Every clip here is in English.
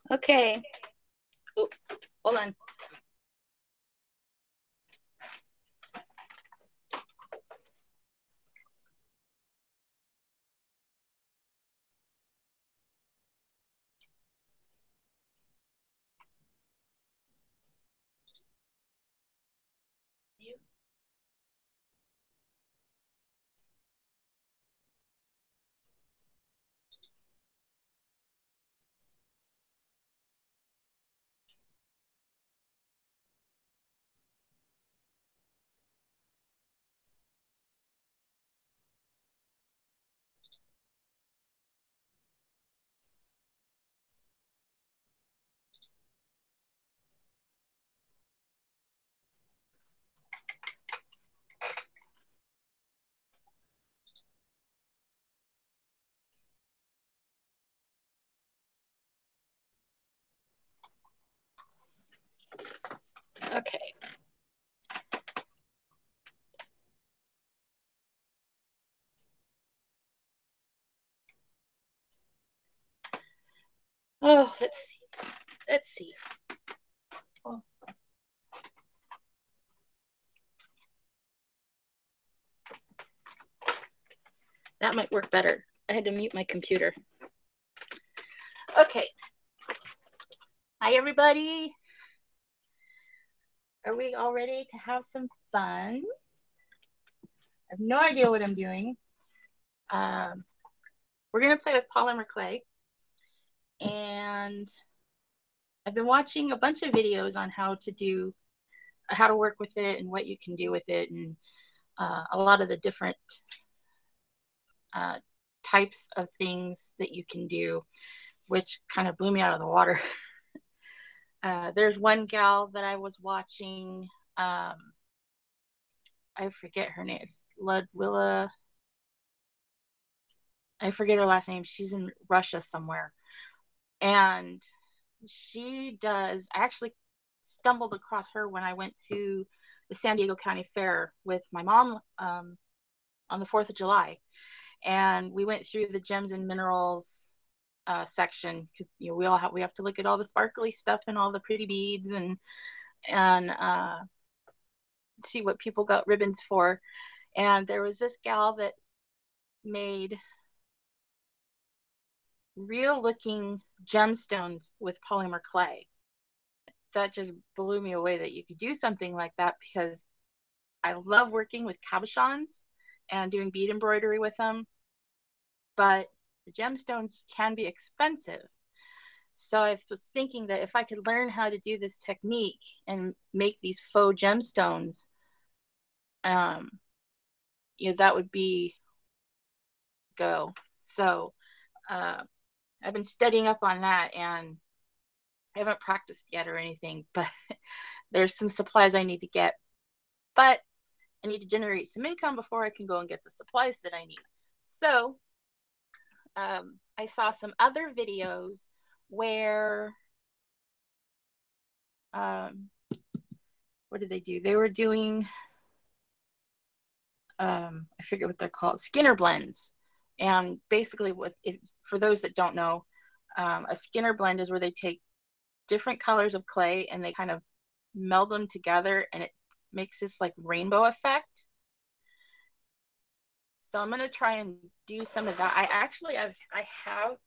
Okay. Oh, hold on. Okay. Oh, let's see. Let's see. Oh. That might work better. I had to mute my computer. Okay. Hi, everybody. Are we all ready to have some fun? I have no idea what I'm doing. We're going to play with polymer clay. And I've been watching a bunch of videos on how to work with it and what you can do with it, and a lot of the different types of things that you can do, which kind of blew me out of the water. There's one gal that I was watching. I forget her name. It's Ludwilla. I forget her last name. She's in Russia somewhere. And she does, I actually stumbled across her when I went to the San Diego County Fair with my mom on the 4th of July. And we went through the gems and minerals section, because we have to look at all the sparkly stuff and all the pretty beads and see what people got ribbons for. And there was this gal that made real looking gemstones with polymer clay. That just blew me away that you could do something like that, because I love working with cabochons and doing bead embroidery with them, but the gemstones can be expensive. So I was thinking that if I could learn how to do this technique and make these faux gemstones, that would be go. So I've been studying up on that, and I haven't practiced yet or anything, but there's some supplies I need to get. But I need to generate some income before I can go and get the supplies that I need. So I saw some other videos where, what did they do? They were doing, I forget what they're called, Skinner blends. And basically, for those that don't know, a Skinner blend is where they take different colors of clay and they kind of meld them together, and it makes this like rainbow effect. So I'm going to try and do some of that. I have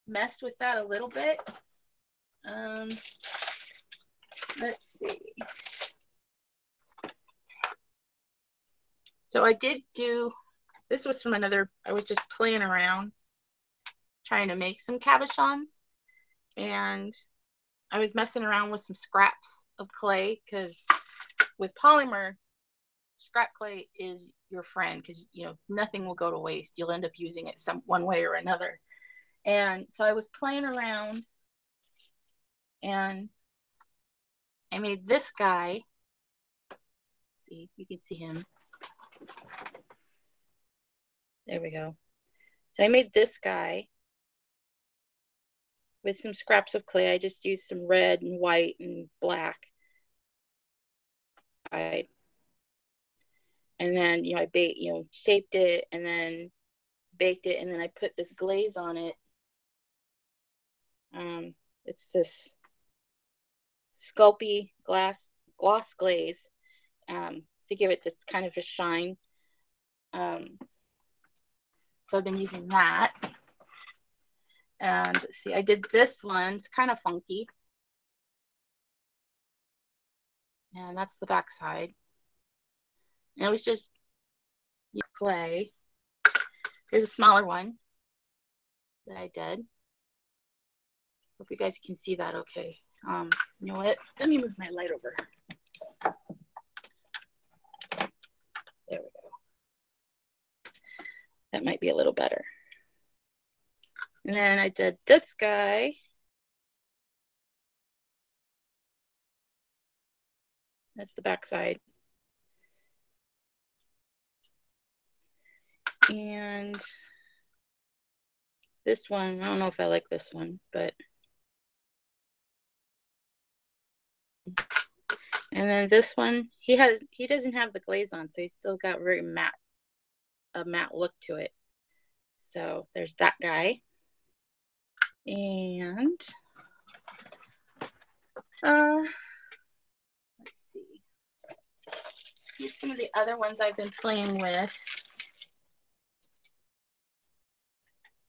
messed with that a little bit. Let's see. So I did do, this was from I was just playing around trying to make some cabochons, and I was messing around with some scraps of clay, because with polymer, scrap clay is your friend, because nothing will go to waste. You'll end up using it one way or another. And so I was playing around, and I made this guy. See, you can see him. There we go. So I made this guy with some scraps of clay. I just used some red and white and black. And then I shaped it and then baked it, and then I put this glaze on it It's this Sculpey gloss glaze to give it this kind of a shine. So I've been using that. And see, I did this one. It's kind of funky. And that's the back side. And it was just clay. Here's a smaller one that I did. Hope you guys can see that okay. You know what? Let me move my light over. There we go. That might be a little better. And then I did this guy. That's the back side. And this one, I don't know if I like this one, but. And then this one, he doesn't have the glaze on, so he's still got very a matte look to it. So there's that guy. And let's see. Here's some of the other ones I've been playing with.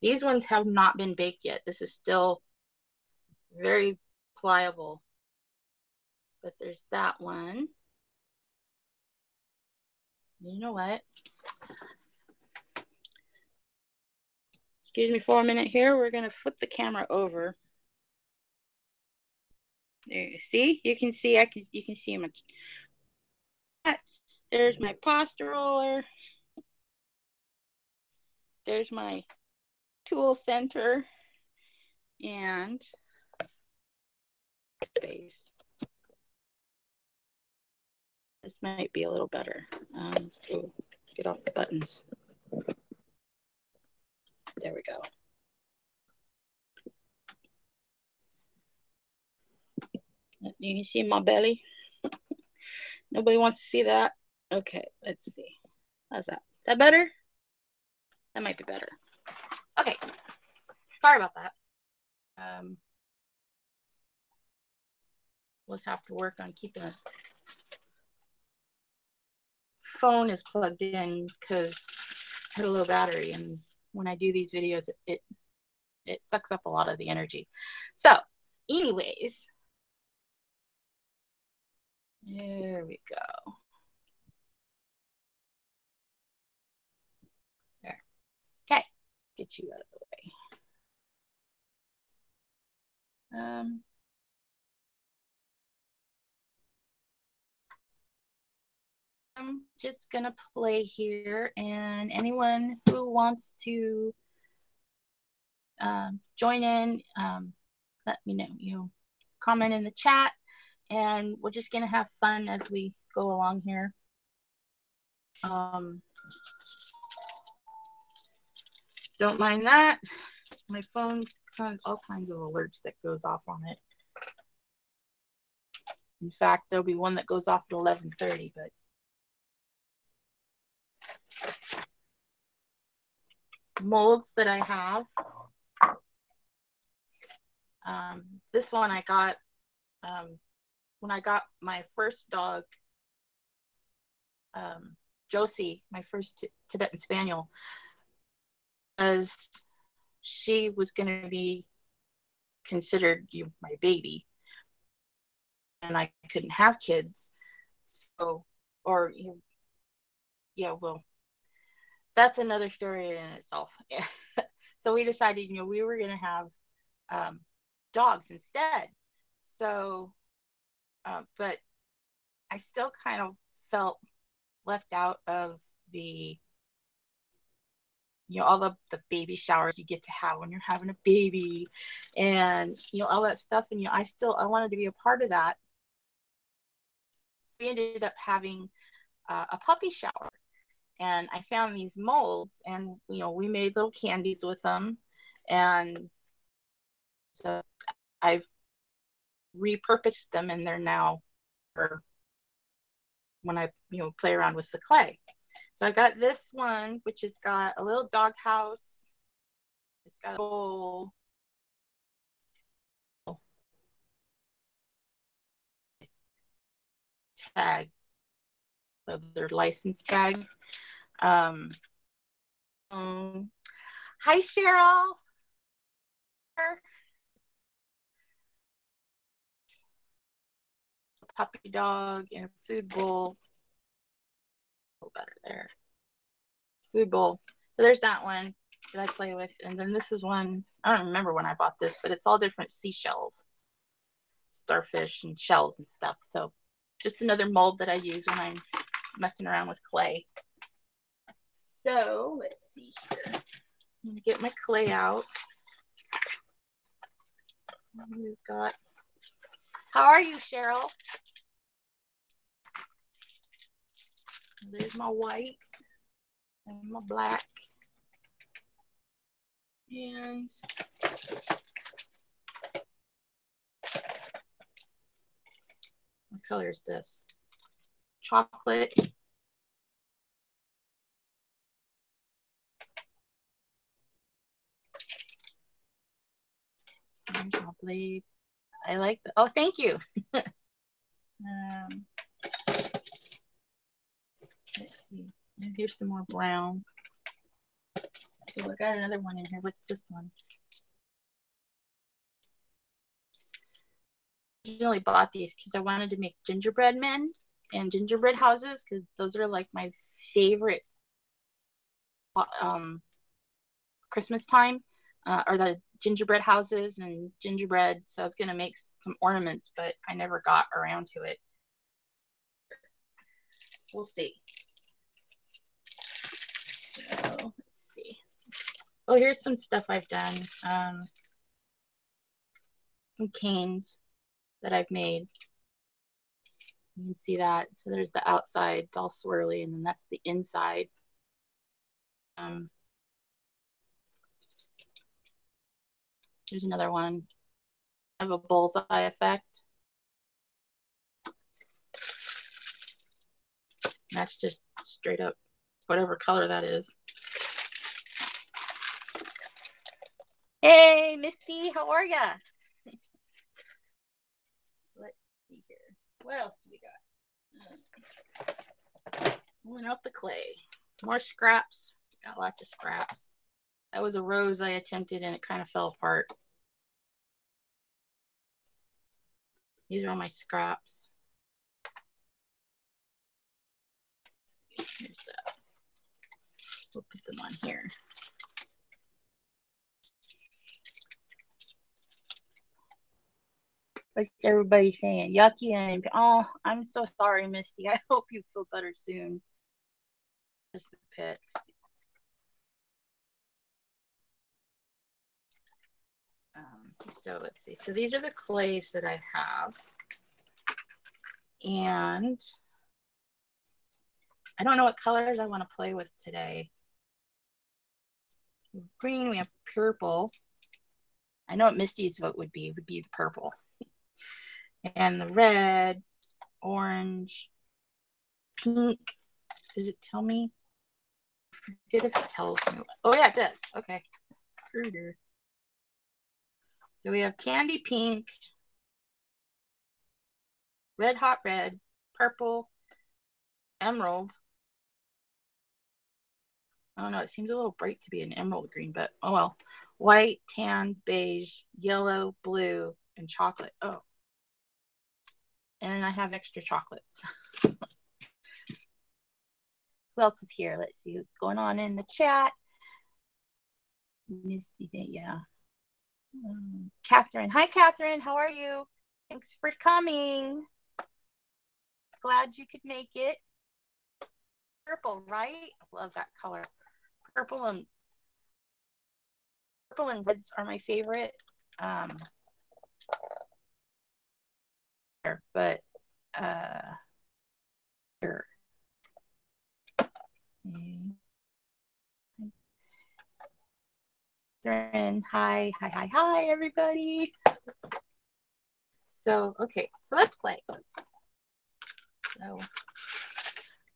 These ones have not been baked yet. This is still very pliable. But there's that one. You know what? Excuse me for a minute here. We're going to flip the camera over. There you see. You can see. You can see my. There's my pasta roller. There's my tool center and space. This might be a little better. Get off the buttons. There we go. You can see my belly. Nobody wants to see that. Okay, let's see. How's that? Is that better? That might be better. Okay. Sorry about that. We'll have to work on keeping the phone is plugged in because I had a low battery, and when I do these videos, it sucks up a lot of the energy. So, anyways, there we go. There. Okay, get you out of the way. I'm just gonna play here, and anyone who wants to join in, let me know. You comment in the chat, and we're just gonna have fun as we go along here. Don't mind that. My phone has all kinds of alerts that goes off on it. In fact, there'll be one that goes off at 11:30, but molds that I have. This one I got when I got my first dog, Josie, my first Tibetan Spaniel, as she was going to be considered my baby, and I couldn't have kids. So, or yeah, well, that's another story in itself. So we decided, we were going to have dogs instead. So, but I still kind of felt left out of the, all the baby showers you get to have when you're having a baby, and all that stuff. And I wanted to be a part of that. So we ended up having a puppy shower, and I found these molds, and we made little candies with them, and so I've repurposed them, and they're now for when I play around with the clay. So I got this one, which has got a little dog house. It's got a bowl. tag, so their license tag. Hi, Cheryl. Puppy dog in a food bowl. A little better there. Food bowl. So there's that one that I play with. And then this is one, I don't remember when I bought this, but it's all different seashells, starfish and shells and stuff. So just another mold that I use when I'm messing around with clay. So let's see here. I'm gonna get my clay out. We've got, how are you, Cheryl? There's my white and my black. And what color is this? Chocolate. And my blade. I like the, oh, thank you. Let's see. And here's some more brown. Oh, I got another one in here. What's this one? I originally bought these because I wanted to make gingerbread men and gingerbread houses because those are like my favorite Christmas time, or the gingerbread houses and gingerbread. So I was going to make some ornaments, but I never got around to it. We'll see. So let's see. Oh, here's some stuff I've done. Some canes that I've made. You can see that. So there's the outside, it's all swirly, and then that's the inside. There's another one. I have a bullseye effect. That's just straight up whatever color that is. Hey, Misty, how are ya? Let's see here. What else do we got? Pulling out the clay. More scraps. Got lots of scraps. That was a rose I attempted and it kind of fell apart. These are all my scraps. Here's that. We'll put them on here. What's everybody saying? Yucky and oh, I'm so sorry, Misty. I hope you feel better soon. Just the pits. So let's see. So these are the clays that I have. And I don't know what colors I want to play with today. Green, we have purple. I know what Misty's vote would be the purple. And the red, orange, pink. Does it tell me? I forget if it tells me. Oh yeah, it does. Okay. So we have candy pink, red hot red, purple, emerald. I don't know, it seems a little bright to be an emerald green, but oh well. White, tan, beige, yellow, blue, and chocolate. Oh. And I have extra chocolates. Who else is here? Let's see what's going on in the chat. Misty, yeah. Catherine. Hi, Catherine. How are you? Thanks for coming. Glad you could make it. Purple, right? I love that color. Purple and reds are my favorite. But here. Hi, everybody. So, okay, so let's play. So,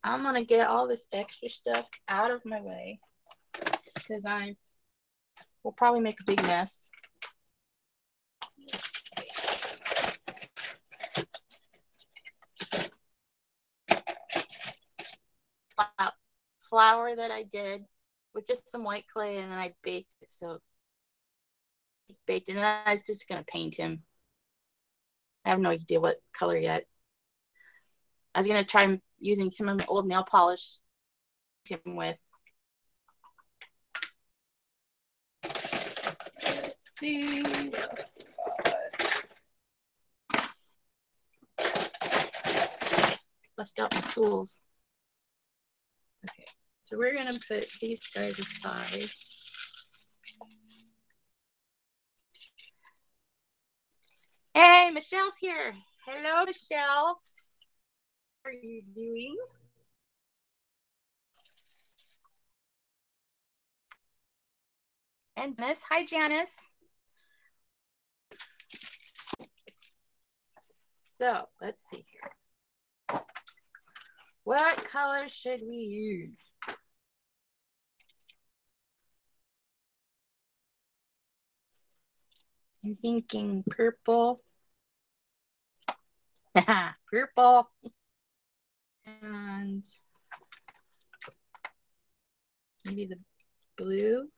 I'm gonna get all this extra stuff out of my way because we'll probably make a big mess. flower that I did with just some white clay, and then I baked it. So it's baked, and then I was just gonna paint him. I have no idea what color yet. I was gonna try using some of my old nail polish to him with. Let's see. Bust out my tools. Okay, so we're gonna put these guys aside. Hey, Michelle's here. Hello, Michelle. How are you doing? And Janice. Hi, Janice. So let's see here. What color should we use? I'm thinking purple. Purple. And maybe the blue.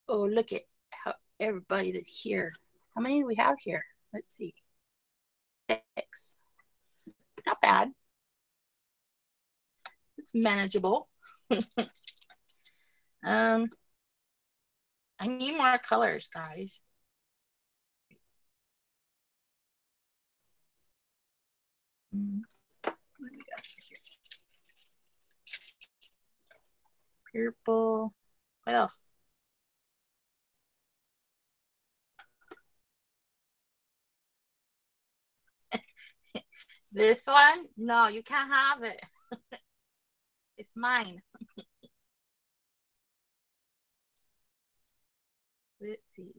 Oh, look at how everybody that's here. How many do we have here? Let's see. 6. Not bad. It's manageable. I need more colors, guys. What do we got here? Purple. What else? This one? No, you can't have it. It's mine. Let's see.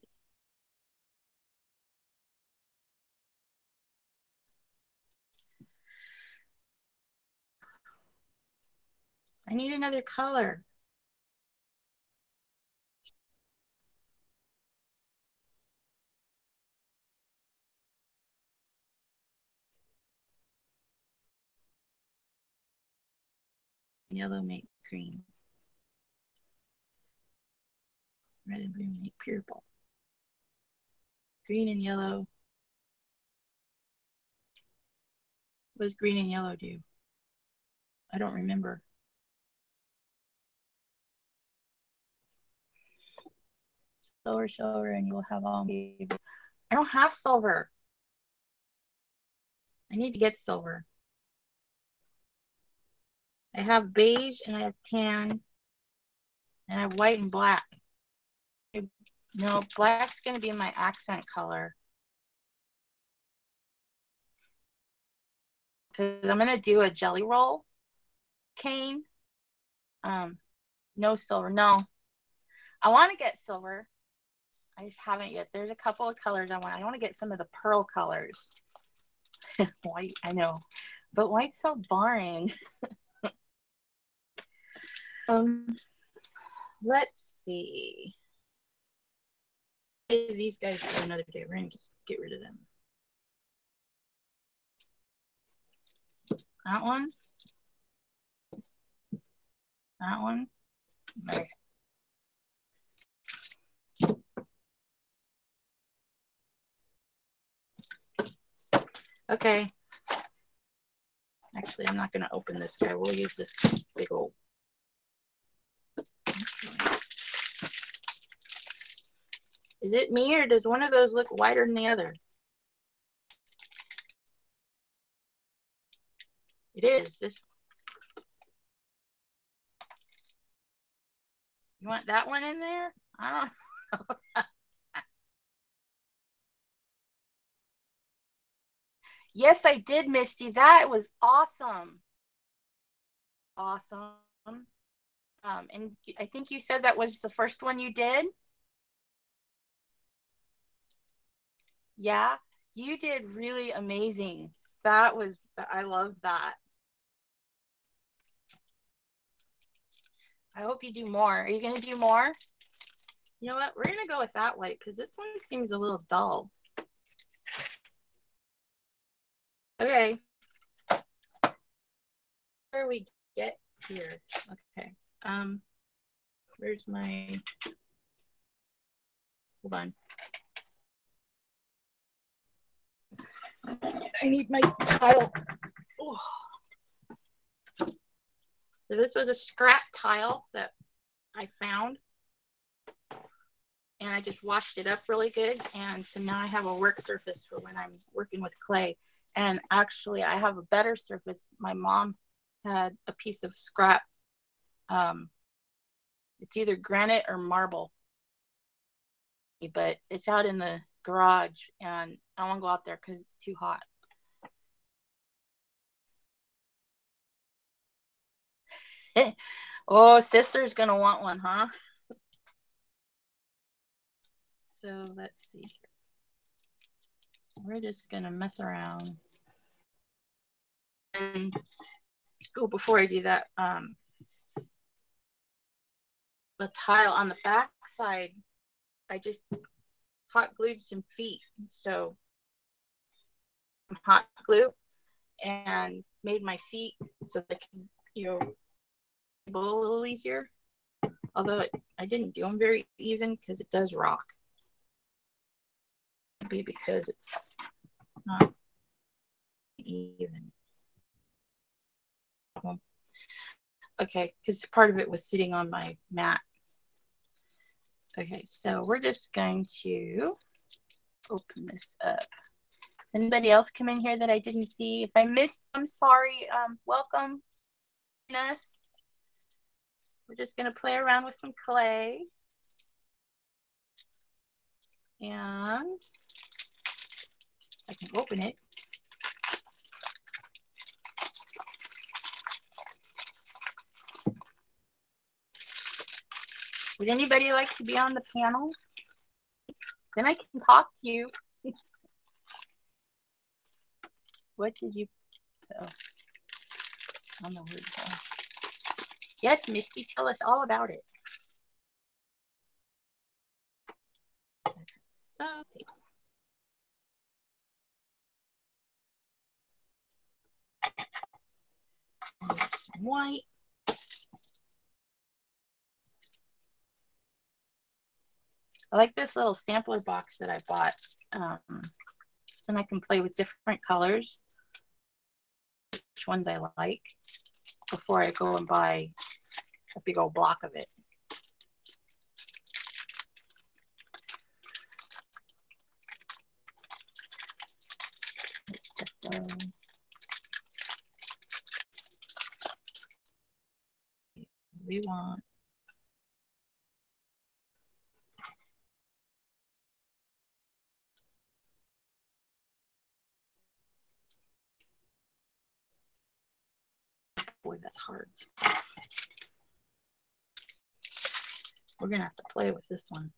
I need another color. Yellow make green. Red and blue make purple. Green and yellow. What does green and yellow do? I don't remember. Silver, silver, and you'll have all favors. I don't have silver. I need to get silver. I have beige and I have tan and I have white and black. No, black's going to be my accent color. Because I'm going to do a jelly roll cane. No silver. No. I want to get silver. I just haven't yet. There's a couple of colors I want. I want to get some of the pearl colors. White, I know. But white's so boring. Let's see. These guys for another day. We're going to get rid of them. That one. That one. Okay. Okay. Actually, I'm not going to open this guy. We'll use this big old. Is it me or does one of those look wider than the other? It is. This. You want that one in there? I don't know. Yes, I did, Misty. That was awesome. Awesome. And I think you said that was the first one you did. Yeah, you did really amazing. That was, I love that. I hope you do more. Are you going to do more? You know what? We're going to go with that white because this one seems a little dull. Okay. Where we get here? Okay. Where's my, hold on. I need my tile. Oh. So this was a scrap tile that I found. And I just washed it up really good. And so now I have a work surface for when I'm working with clay. And actually, I have a better surface. My mom had a piece of scrap. It's either granite or marble, but it's out in the garage, and I don't want to go out there because it's too hot. Oh, sister's gonna want one, huh? So let's see here. We're just gonna mess around. And oh, before I do that, the tile on the back side, I just hot glued some feet. So hot glue and made my feet so they can, a little easier. Although I didn't do them very even because it does rock. Maybe because it's not even. Okay, because part of it was sitting on my mat. Okay, so we're just going to open this up. Anybody else come in here that I didn't see? If I missed, I'm sorry. Welcome. Us. We're just going to play around with some clay. And I can open it. Would anybody like to be on the panel? Then I can talk to you. What did you? Oh, I don't know where to go. Yes, Misty, tell us all about it. So, let's see. Some white. I like this little sampler box that I bought. So I can play with different colors, which ones I like, before I go and buy a big old block of it. So, we want boy, that's hard. We're gonna have to play with this one.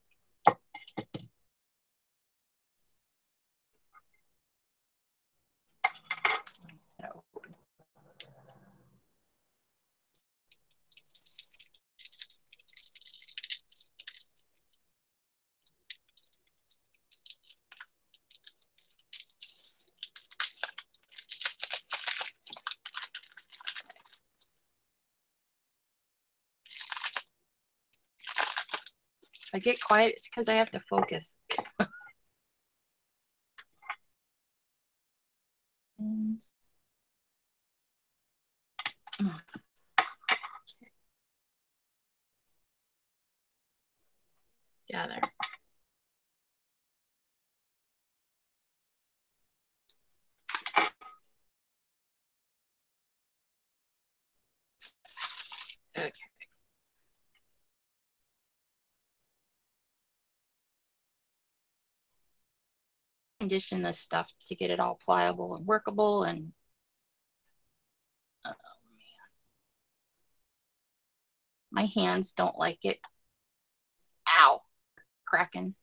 If I get quiet, it's because I have to focus. And, gather. Okay. Condition this stuff to get it all pliable and workable. And oh man, My hands don't like it. Ow, cracking.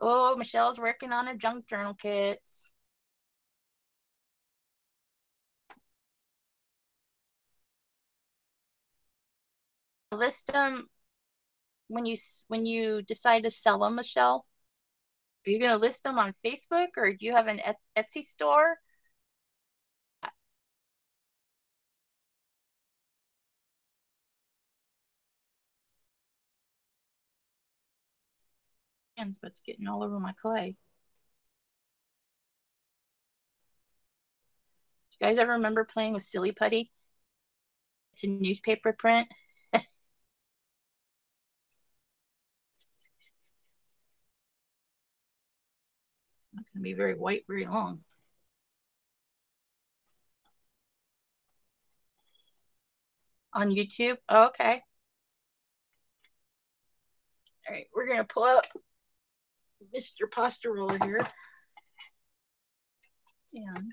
Oh, Michelle's working on a junk journal kits. List them when you decide to sell them, Michelle. Are you going to list them on Facebook or do you have an Etsy store? But it's getting all over my clay. You guys ever remember playing with silly putty? It's a newspaper print. Not going to be very white very long. On YouTube? Oh, okay. All right, we're going to pull up Mr. Pasta Roller here. And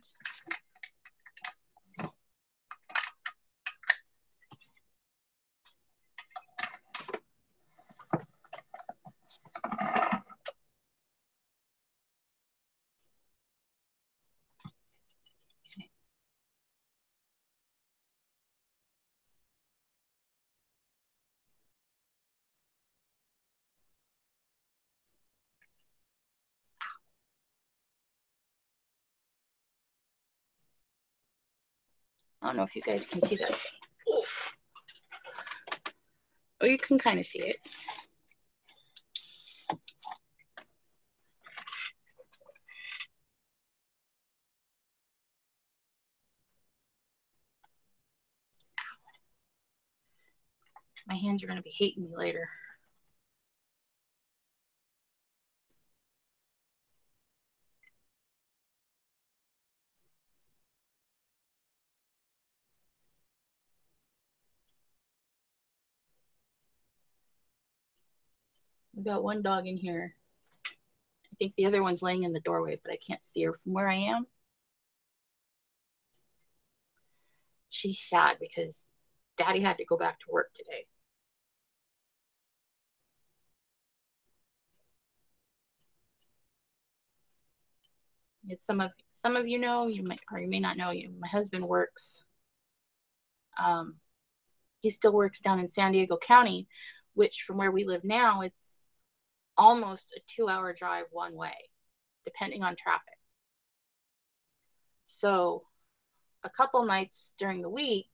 I don't know if you guys can see that. Oof. Oh, you can kind of see it. My hands are going to be hating me later. We've got one dog in here. I think the other one's laying in the doorway, but I can't see her from where I am. She's sad because Daddy had to go back to work today. As some of you know, you might or you may not know. My husband works. Um, he still works down in San Diego County, which from where we live now, it's almost a 2-hour drive one way, depending on traffic. So a couple nights during the week,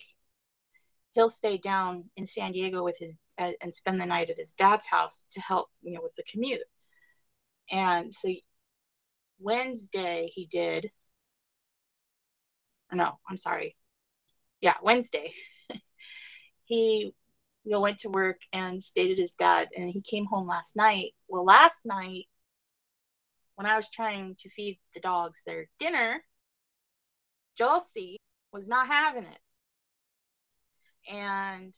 he'll stay down in San Diego with his and spend the night at his dad's house to help, with the commute. And so Wednesday he did, or no, I'm sorry. Yeah, Wednesday. He went to work and stayed at his dad and he came home last night. Well, last night when I was trying to feed the dogs their dinner, Josie was not having it. And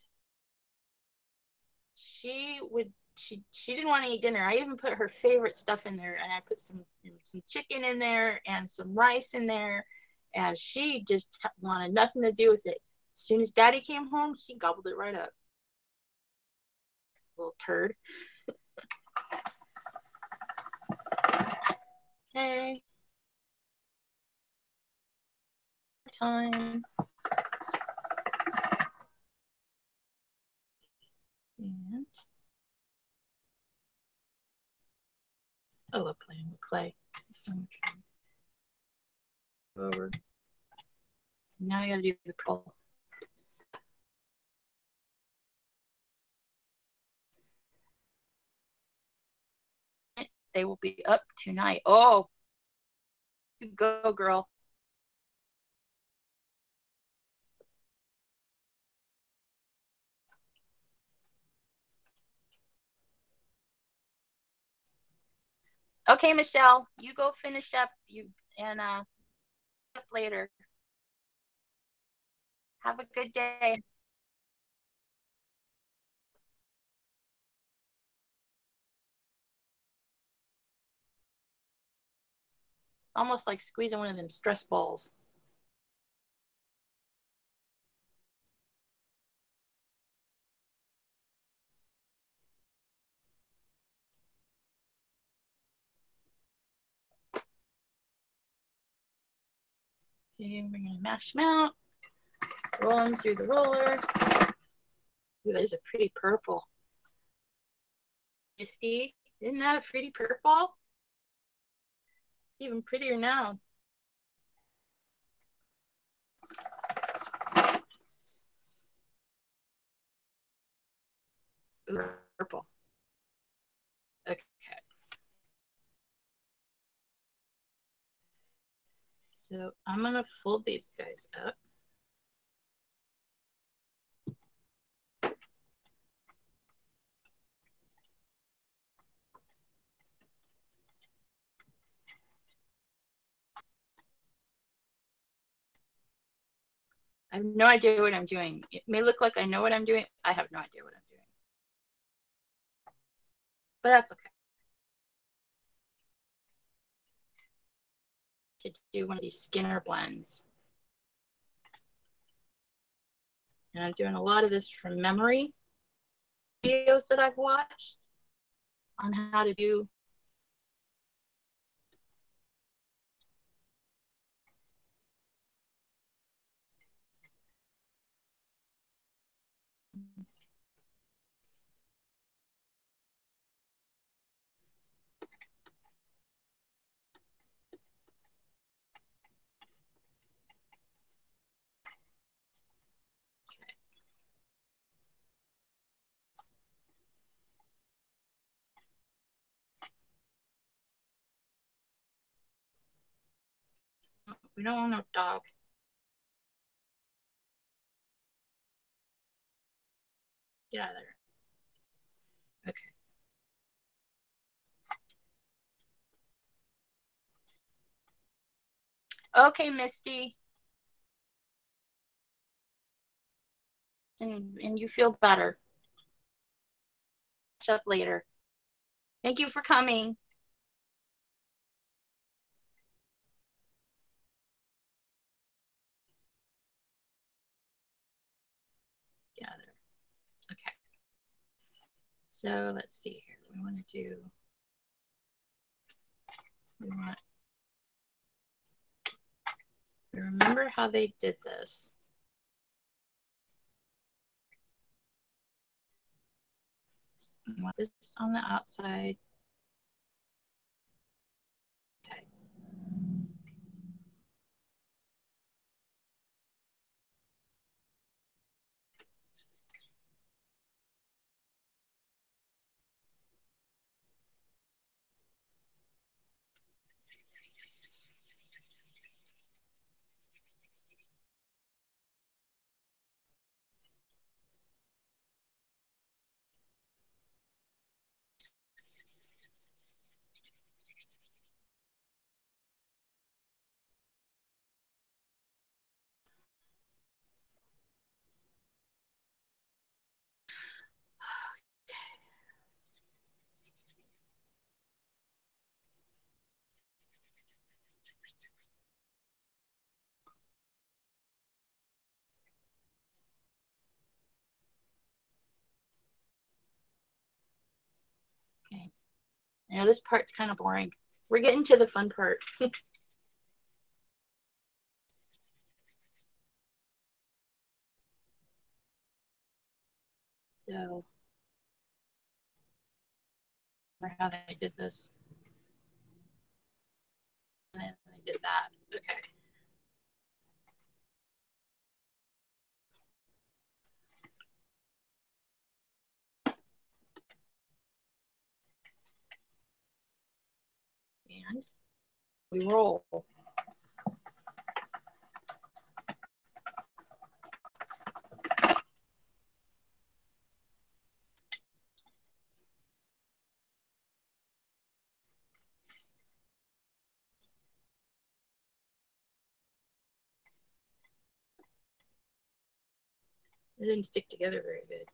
she didn't want to eat dinner. I even put her favorite stuff in there and I put some chicken in there and some rice in there and she just wanted nothing to do with it. As soon as Daddy came home, she gobbled it right up. Little turd. Okay. Time. And I love playing with clay. It's so much fun. Over. Now I gotta do the curl. They will be up tonight. Oh, you go, girl. Okay, Michelle, you go finish up. You and up later. Have a good day. Almost like squeezing one of them stress balls. Okay, we're gonna mash them out, roll them through the roller. Ooh, that is a pretty purple. Misty, isn't that a pretty purple? Even prettier now. Ooh, purple. Okay. So I'm gonna fold these guys up. I have no idea what I'm doing. It may look like I know what I'm doing. I have no idea what I'm doing. But that's okay. To do one of these Skinner blends. And I'm doing a lot of this from memory videos that I've watched on how to do. We don't want no dog. Get out of there. Okay. Okay, Misty. And you feel better. Catch up later. Thank you for coming. Get out of there. Okay. So let's see here. We want to do. We want. Remember how they did this. We want this on the outside. Okay. Okay. Now this part's kind of boring. We're getting to the fun part. So, remember how they did this? And then they did that. Okay. And we roll. It didn't stick together very good.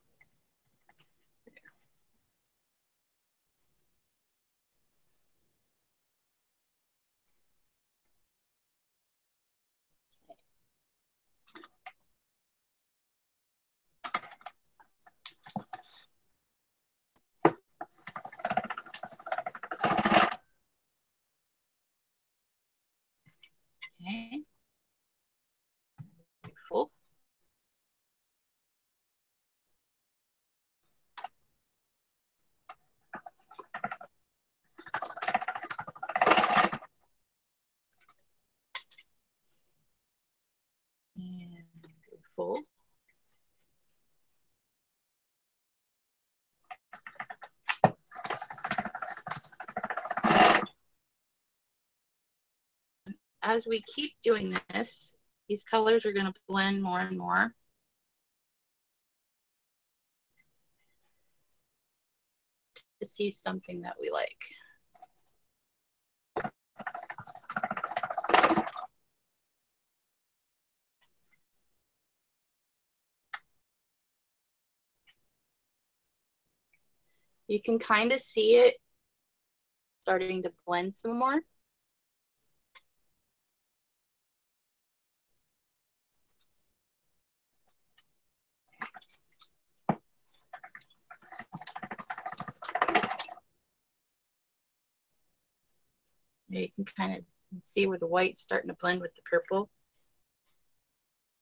Okay. as we keep doing this, these colors are going to blend more and more. To see something that we like. You can kind of see it starting to blend some more. You can kind of see where the white's starting to blend with the purple.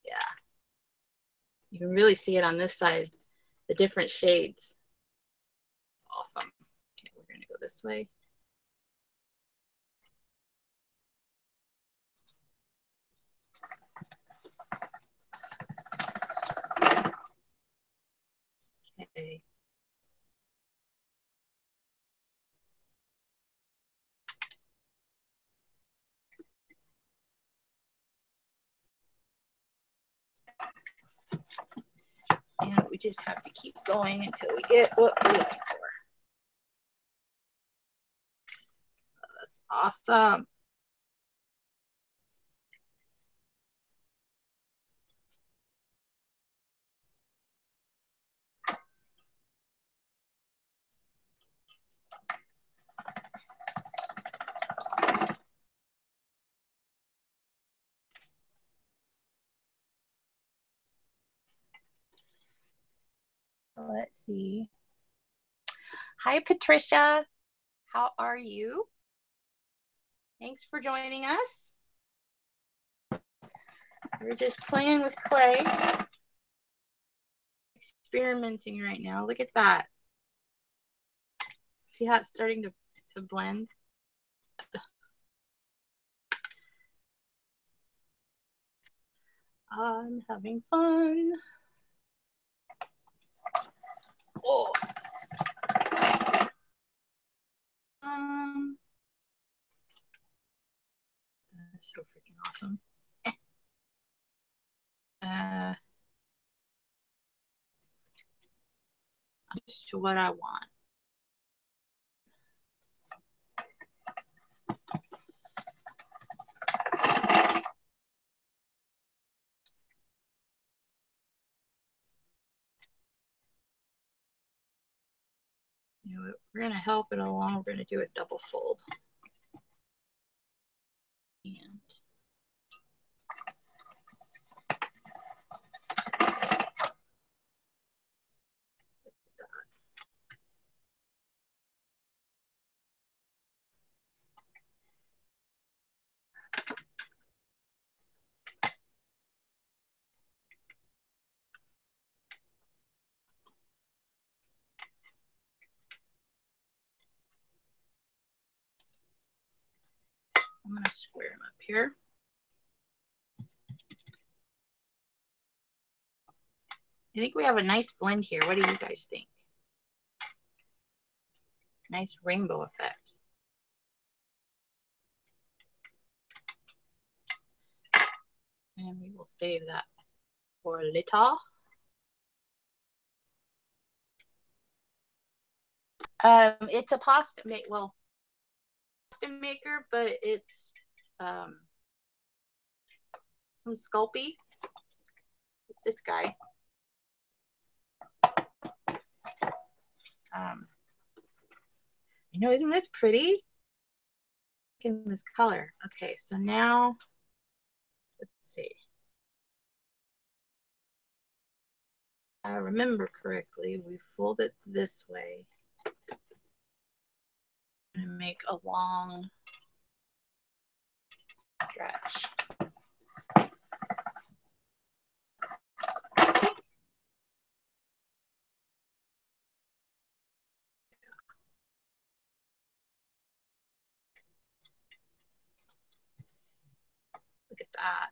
Yeah. You can really see it on this side, the different shades. Awesome. Okay, we're going to go this way. Okay. And we just have to keep going until we get what we're looking for. Oh, that's awesome. Let's see. Hi, Patricia. How are you? Thanks for joining us. We're just playing with clay. Experimenting right now. Look at that. See how it's starting to blend? I'm having fun. Oh. That's so freaking awesome. Just what I want. You know, we're going to help it along. We're going to do a double fold. And I'm going to square them up here. I think we have a nice blend here. What do you guys think? Nice rainbow effect. And we will save that for later. It's a pasta maker, but it's from Sculpey. This guy. You know, isn't this pretty? In this color. Okay, so now let's see. I remember correctly, we fold it this way and make a long stretch. Look at that.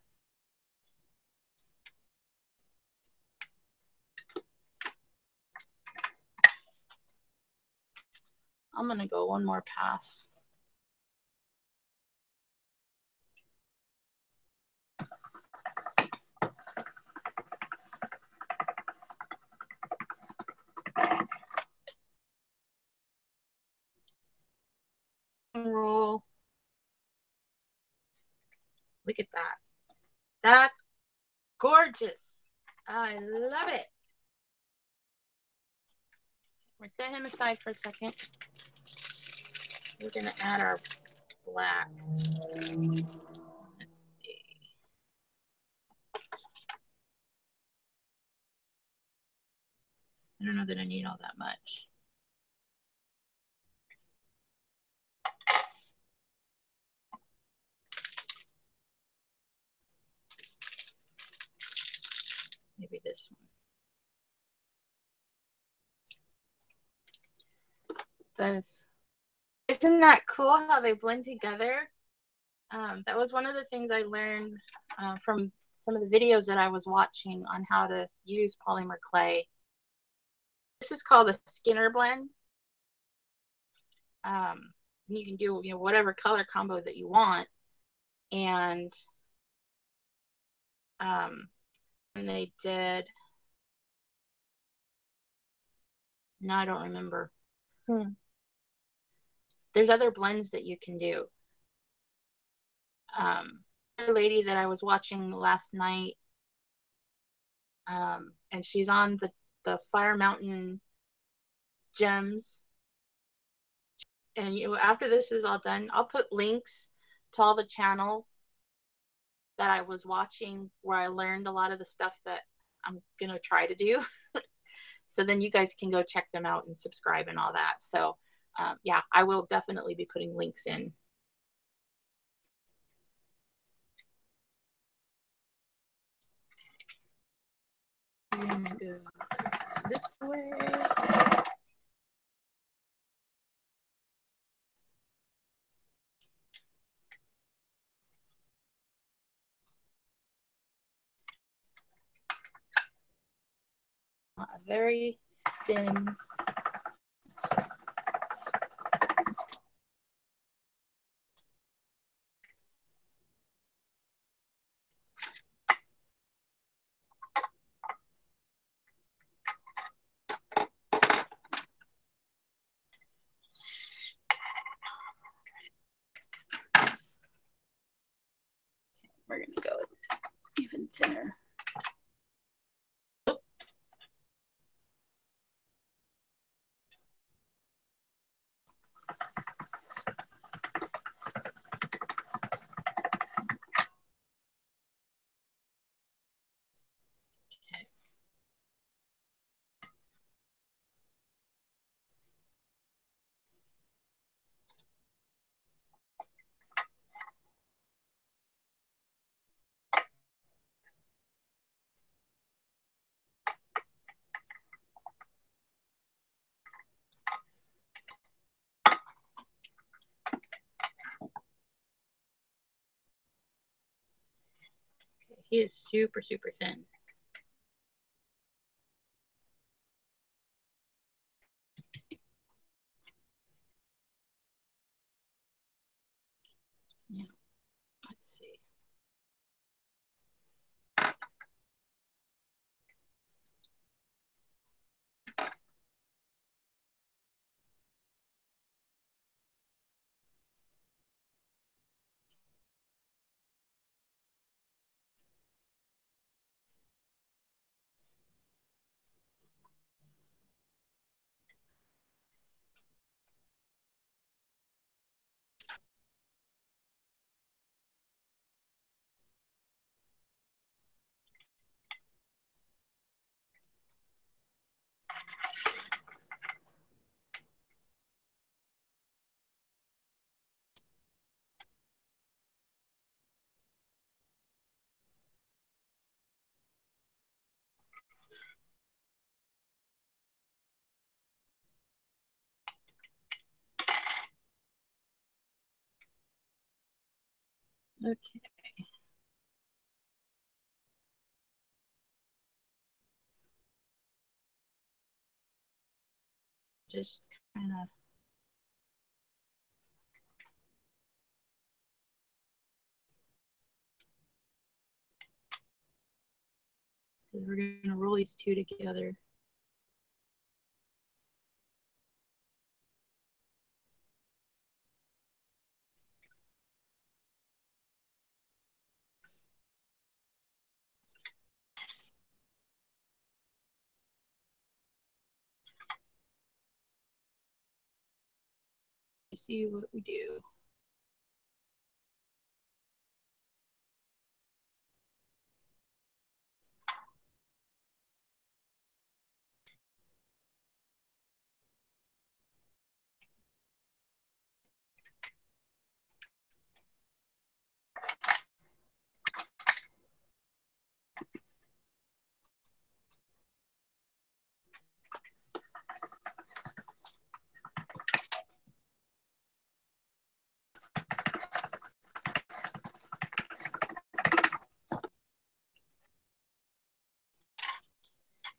I'm gonna go one more pass. gorgeous. I love it. We're setting him aside for a second. We're going to add our black. Let's see. I don't know that I need all that much. Maybe this one. Isn't that cool how they blend together? That was one of the things I learned from some of the videos that I was watching on how to use polymer clay. This is called a Skinner blend. You can do whatever color combo that you want, and they did. No, I don't remember. There's other blends that you can do. The lady that I was watching last night, and she's on the Fire Mountain Gems. And after this is all done, I'll put links to all the channels that I was watching where I learned a lot of the stuff that I'm gonna try to do. So then you guys can go check them out and subscribe and all that. So yeah, I will definitely be putting links in. I'm gonna go this way. A very thin. We're gonna go even thinner. He is super, super thin. Yeah, let's see. Okay. Just kind of. We're going to roll these two together. see what we do.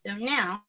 So now,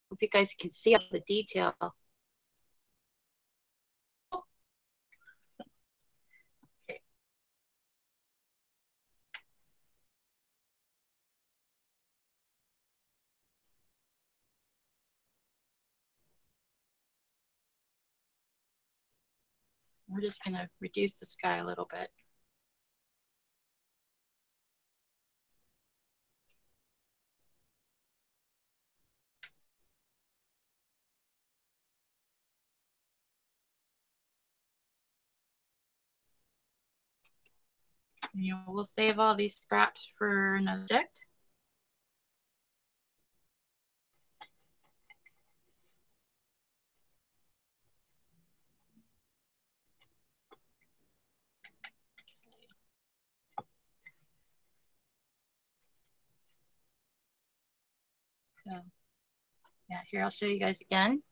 hope you guys can see all the detail. Okay. We're just going to reduce the sky a little bit. And we'll save all these scraps for another project. So, yeah, here I'll show you guys again.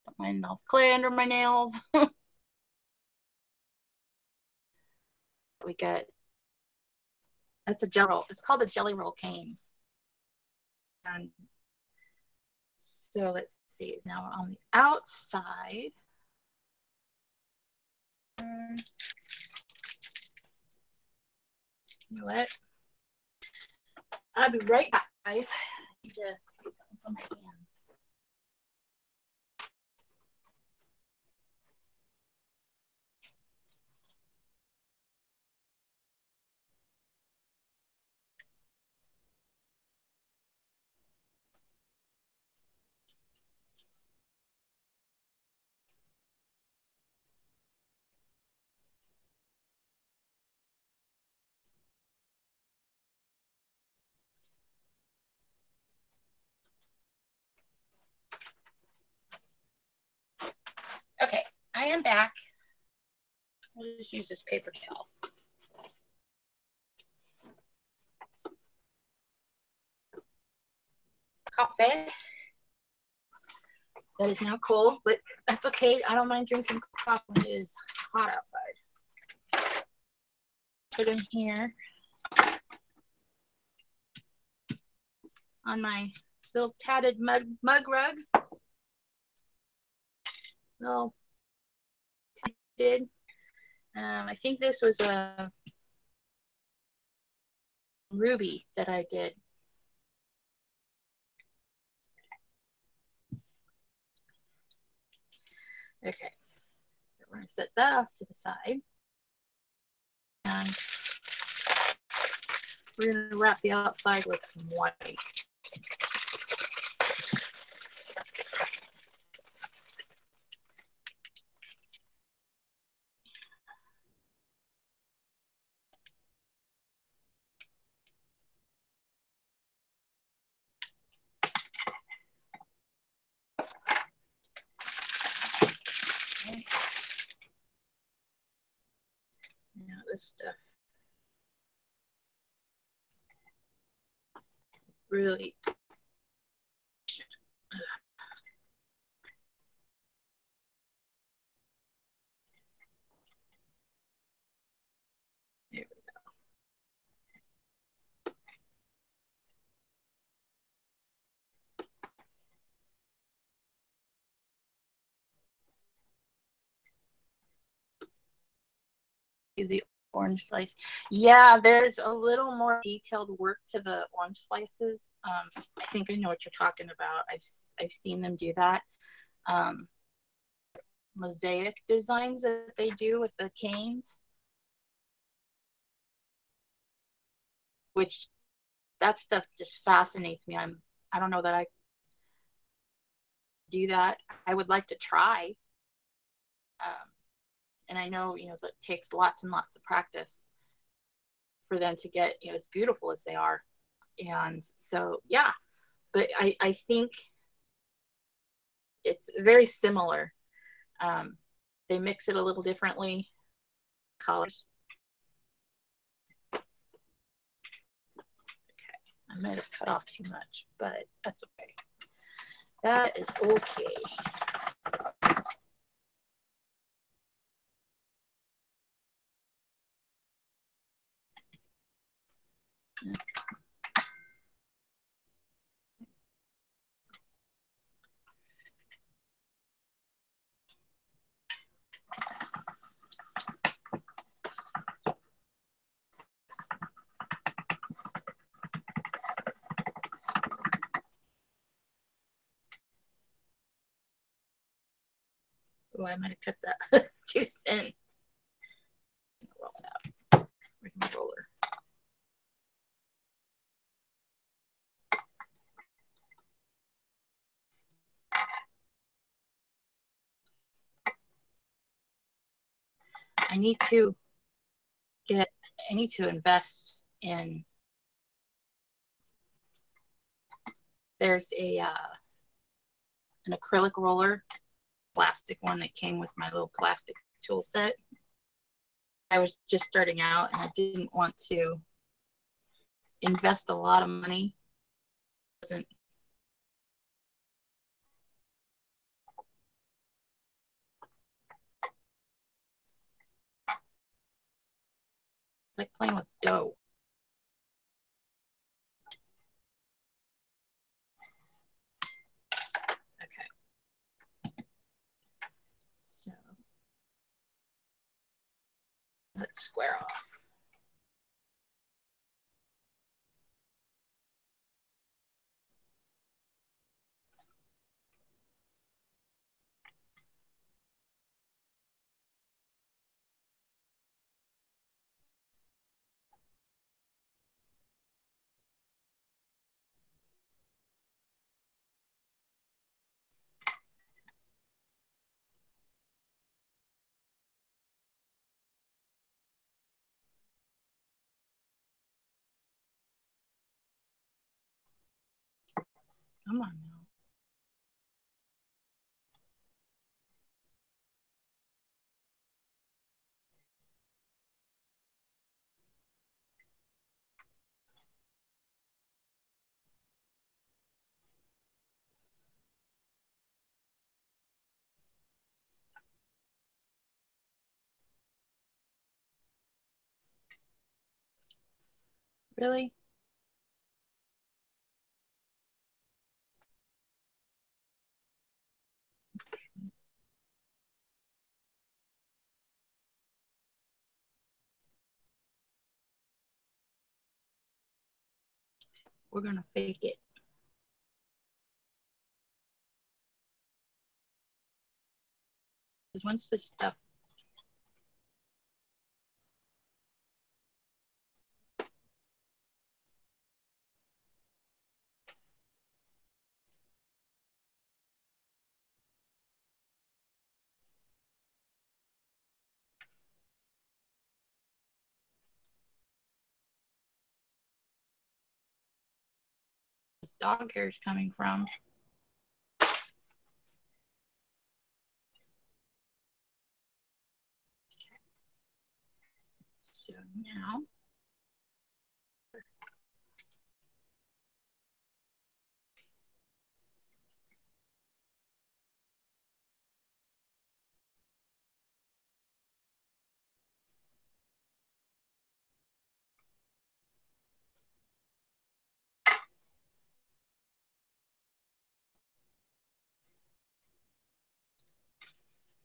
Don't mind all the clay under my nails. We get, that's a jelly roll. It's called a jelly roll cane. And so let's see, now on the outside. You know what? I'll be right back, guys. I need to get something for my hands. Okay, I am back. We'll just use this paper towel. Coffee. That is now cold, but that's okay. I don't mind drinking coffee when it is hot outside. Put in here on my little tatted mug rug. Little tatted. I think this was a ruby that I did. Okay, so we're gonna set that off to the side. And we're gonna wrap the outside with some white. this stuff really. There we go. The orange slice. Yeah, there's a little more detailed work to the orange slices. I think I know what you're talking about. I've seen them do that. Mosaic designs that they do with the canes, which that stuff just fascinates me. I don't know that I do that. I would like to try. And I know, it takes lots and lots of practice for them to get, as beautiful as they are. And so, yeah, but I think it's very similar. They mix it a little differently, colors. Okay, I might have cut off too much, but that's okay. That is okay. Oh, I might have cut that too thin. Roll it out. Where's my roller? I need to invest in. There's an acrylic roller, plastic one that came with my little plastic tool set. I was just starting out and I didn't want to invest a lot of money. It wasn't like playing with dough. Okay. So let's square off. Come on now. Really? We're going to fake it. Because once this stuff this dog hair is coming from. So Now,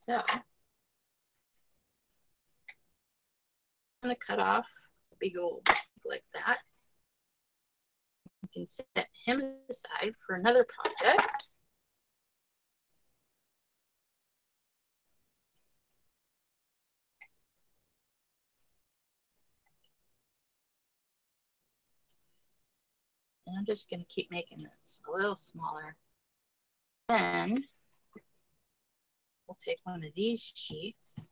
so I'm going to cut off a big old like that. You can set him aside for another project. And I'm just going to keep making this a little smaller. Then we'll take one of these sheets.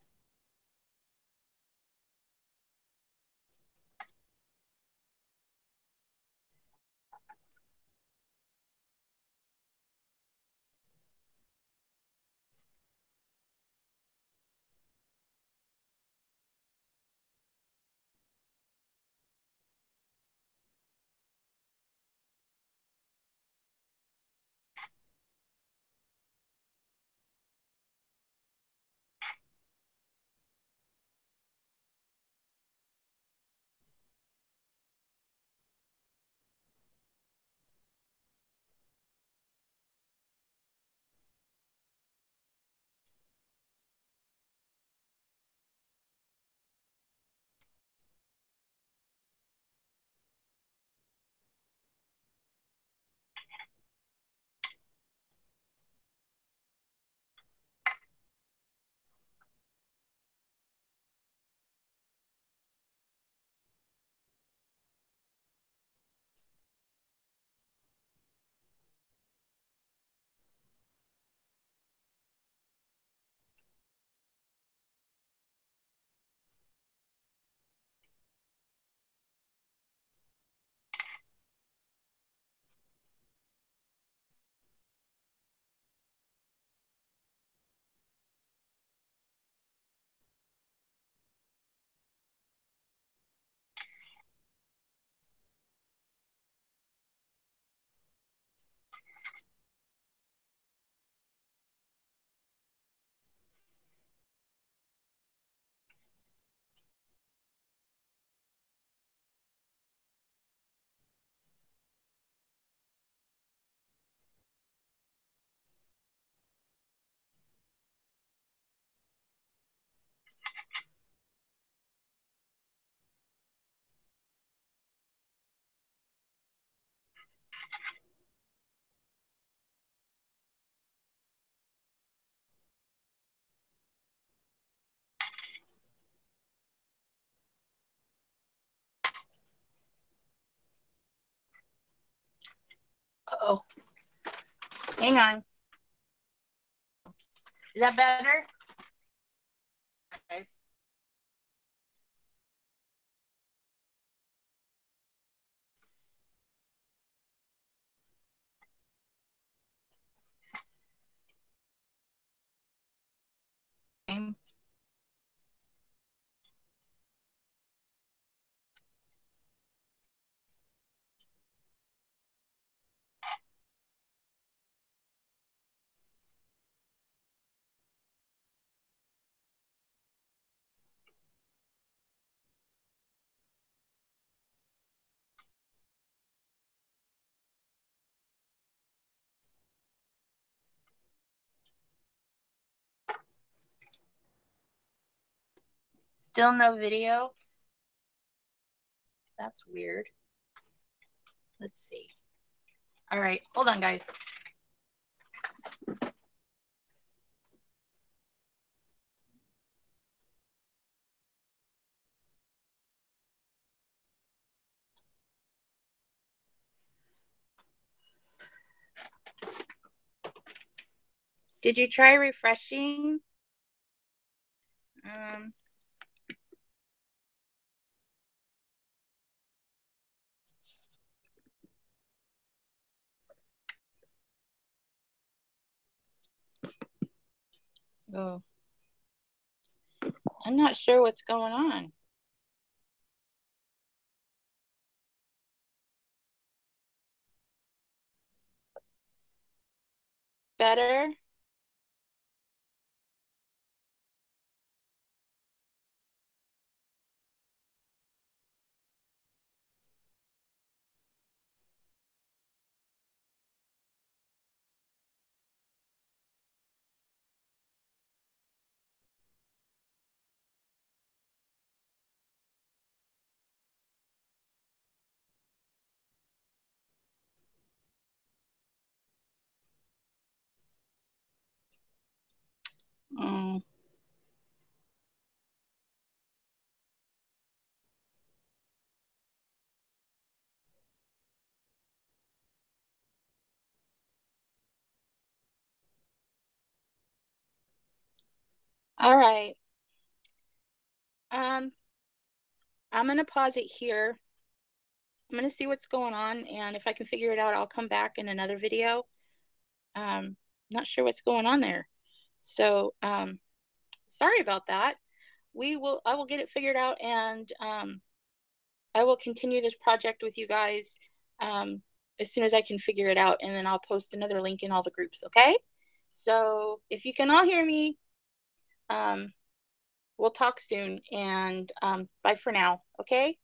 Uh-oh. Hang on. Is that better? Guys. Still no video? That's weird. Let's see. All right, hold on, guys. Did you try refreshing? Oh, I'm not sure what's going on. better? Mm. All right. Um, I'm gonna pause it here. I'm gonna see what's going on, and if I can figure it out, I'll come back in another video. Not sure what's going on there. So, sorry about that. I will get it figured out, and I will continue this project with you guys as soon as I can figure it out, and then I'll post another link in all the groups, okay? So if you can all hear me, um, we'll talk soon, and bye for now, okay?